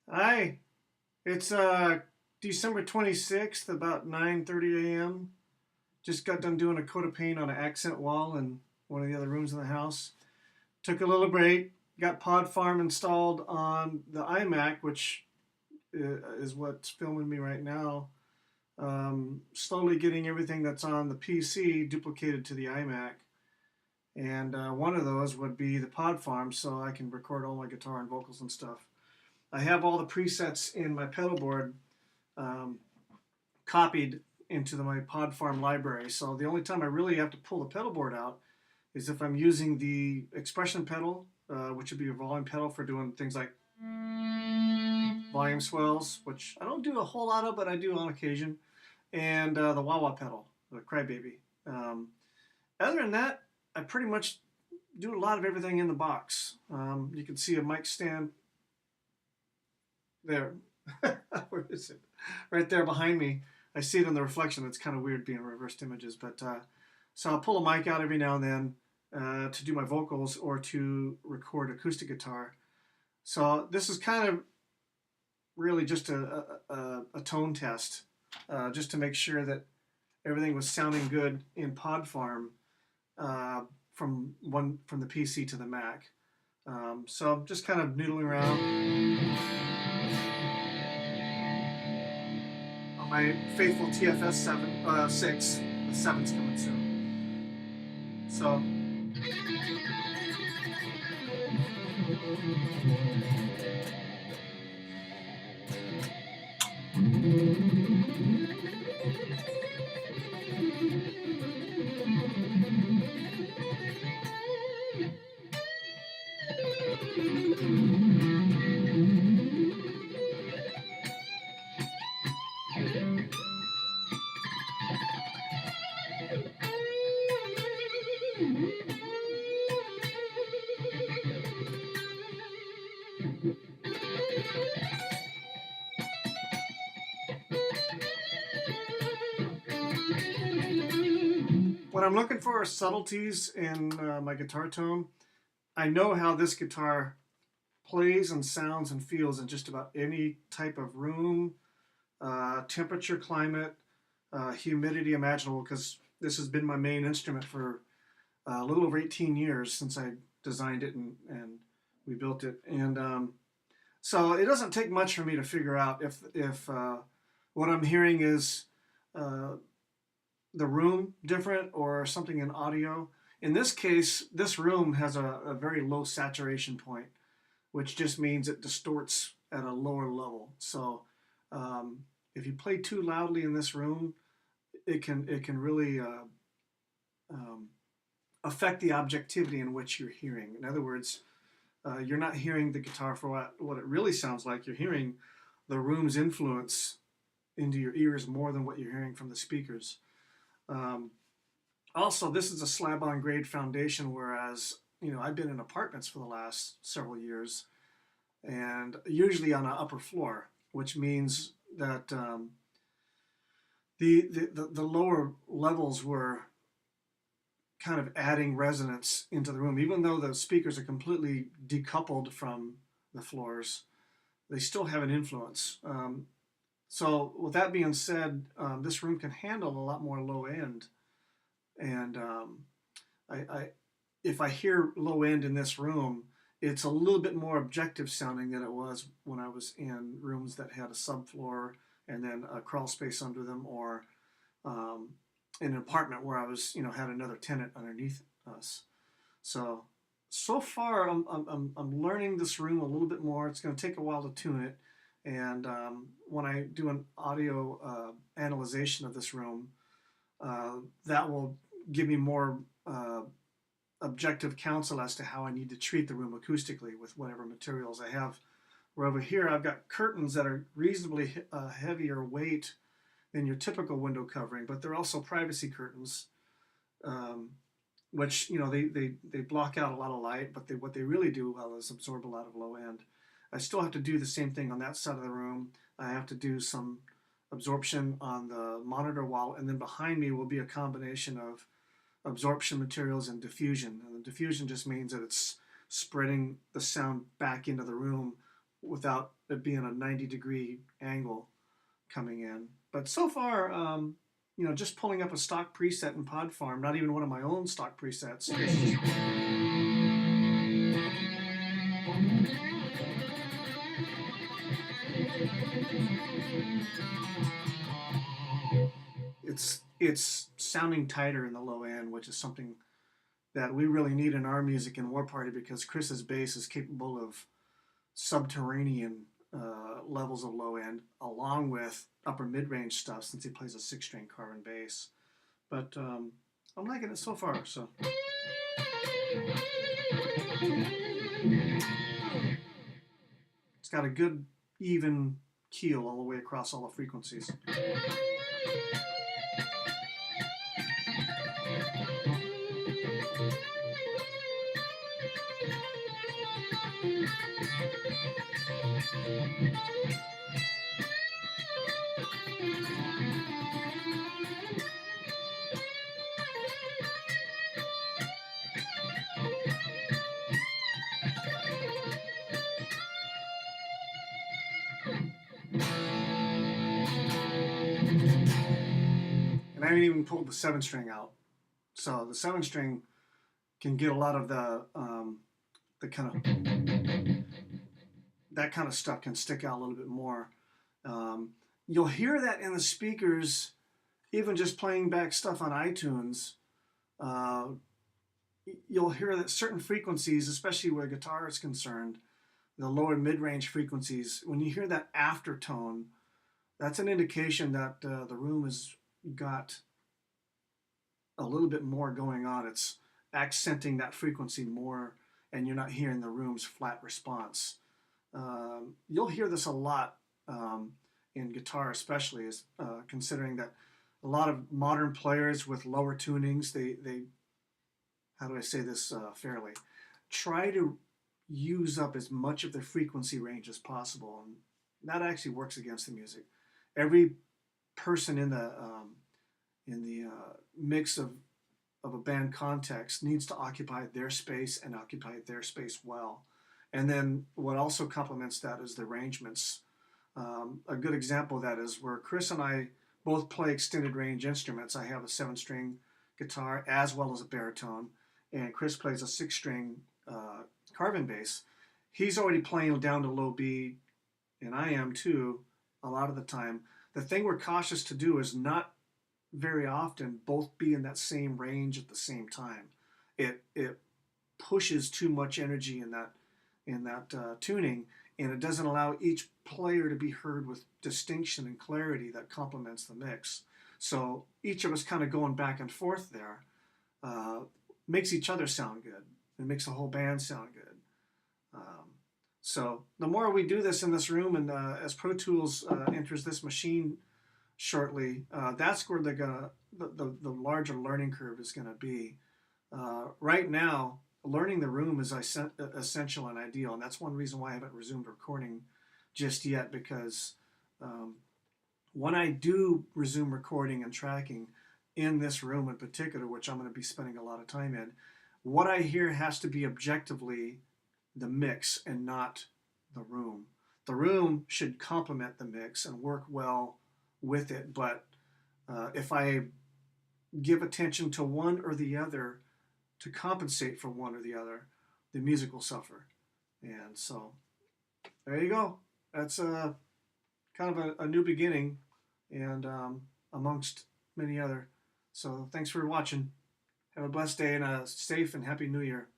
Hi, it's December 26th, about 9:30 a.m. Just got done doing a coat of paint on an accent wall in one of the other rooms in the house. Took a little break, got Pod Farm installed on the iMac, which is what's filming me right now. Slowly getting everything that's on the PC duplicated to the iMac. And one of those would be the Pod Farm, so I can record all my guitar and vocals and stuff. I have all the presets in my pedal board um, copied into my Pod Farm library. So the only time I really have to pull the pedal board out is if I'm using the expression pedal, which would be a volume pedal for doing things like volume swells, which I don't do a whole lot of, but I do on occasion, and the wah wah pedal, the crybaby. Um, Other than that, I pretty much do a lot of everything in the box. You can see a mic stand there. Where is it? Right there behind me. I see it in the reflection. It's kind of weird being reversed images, but so I'll pull a mic out every now and then to do my vocals or to record acoustic guitar. So this is kind of really just a tone test, just to make sure that everything was sounding good in Pod Farm uh, from the PC to the Mac. So I'm just kind of noodling around on my faithful TFS 6. The 7's coming soon. So when I'm looking for subtleties in my guitar tone, I know how this guitar plays and sounds and feels in just about any type of room, temperature, climate, humidity imaginable, because this has been my main instrument for a little over 18 years since I designed it and we built it. And so it doesn't take much for me to figure out if what I'm hearing is uh, the room different or something in audio. In this case, this room has a very low saturation point, which just means it distorts at a lower level. So um, if you play too loudly in this room, it can really um, affect the objectivity in which you're hearing. In other words, you're not hearing the guitar for what it really sounds like. You're hearing the room's influence into your ears more than what you're hearing from the speakers. Um, Also, this is a slab-on grade foundation, whereas I've been in apartments for the last several years, and usually on an upper floor, which means that the lower levels were kind of adding resonance into the room, even though the speakers are completely decoupled from the floors. They still have an influence. So, with that being said, this room can handle a lot more low end, and I if I hear low end in this room, it's a little bit more objective sounding than it was when I was in rooms that had a subfloor and then a crawl space under them, or um, in an apartment where I was, had another tenant underneath us. So, so far, I'm learning this room a little bit more. It's going to take a while to tune it. And when I do an audio analyzation of this room, that will give me more objective counsel as to how I need to treat the room acoustically with whatever materials I have. Where over here, I've got curtains that are reasonably heavier weight than your typical window covering, but they're also privacy curtains, um, which they block out a lot of light, but what they really do well is absorb a lot of low end. I still have to do the same thing on that side of the room. I have to do some absorption on the monitor wall, and then behind me will be a combination of absorption materials and diffusion. And the diffusion just means that it's spreading the sound back into the room without it being a 90-degree angle coming in. But so far, just pulling up a stock preset in Pod Farm, not even one of my own stock presets. It's sounding tighter in the low end, which is something that we really need in our music in War Party, because Chris's bass is capable of subterranean levels of low end, along with upper mid-range stuff, since he plays a 6-string carbon bass. But I'm liking it so far. So it's got a good even keel all the way across all the frequencies. And I haven't even pulled the 7-string out. So the 7-string can get a lot of the that kind of stuff can stick out a little bit more. You'll hear that in the speakers, even just playing back stuff on iTunes. You'll hear that certain frequencies, especially where guitar is concerned, the lower mid-range frequencies, when you hear that aftertone, that's an indication that the room has got a little bit more going on. It's accenting that frequency more, and you're not hearing the room's flat response. You'll hear this a lot in guitar, especially, considering that a lot of modern players with lower tunings, they how do I say this fairly, try to use up as much of their frequency range as possible, and that actually works against the music. Every person in the mix of a band context needs to occupy their space, and occupy their space well. And then what also complements that is the arrangements. A good example of that is where Chris and I both play extended range instruments. I have a 7-string guitar as well as a baritone, and Chris plays a 6-string carbon bass. He's already playing down to low B, and I am too, a lot of the time. The thing we're cautious to do is not very often both be in that same range at the same time. It pushes too much energy in that tuning, and it doesn't allow each player to be heard with distinction and clarity that complements the mix. So each of us kind of going back and forth there makes each other sound good. It makes the whole band sound good. So the more we do this in this room, and as Pro Tools enters this machine shortly, that's where the larger learning curve is going to be. Right now, learning the room is essential and ideal, and that's one reason why I haven't resumed recording just yet, because when I do resume recording and tracking in this room in particular, which I'm going to be spending a lot of time in, what I hear has to be objectively the mix and not the room. The room should complement the mix and work well with it, but if I give attention to one or the other to compensate for one or the other, the music will suffer. And so there you go. That's kind of a new beginning, and amongst many other. So thanks for watching. Have a blessed day and a safe and happy New Year.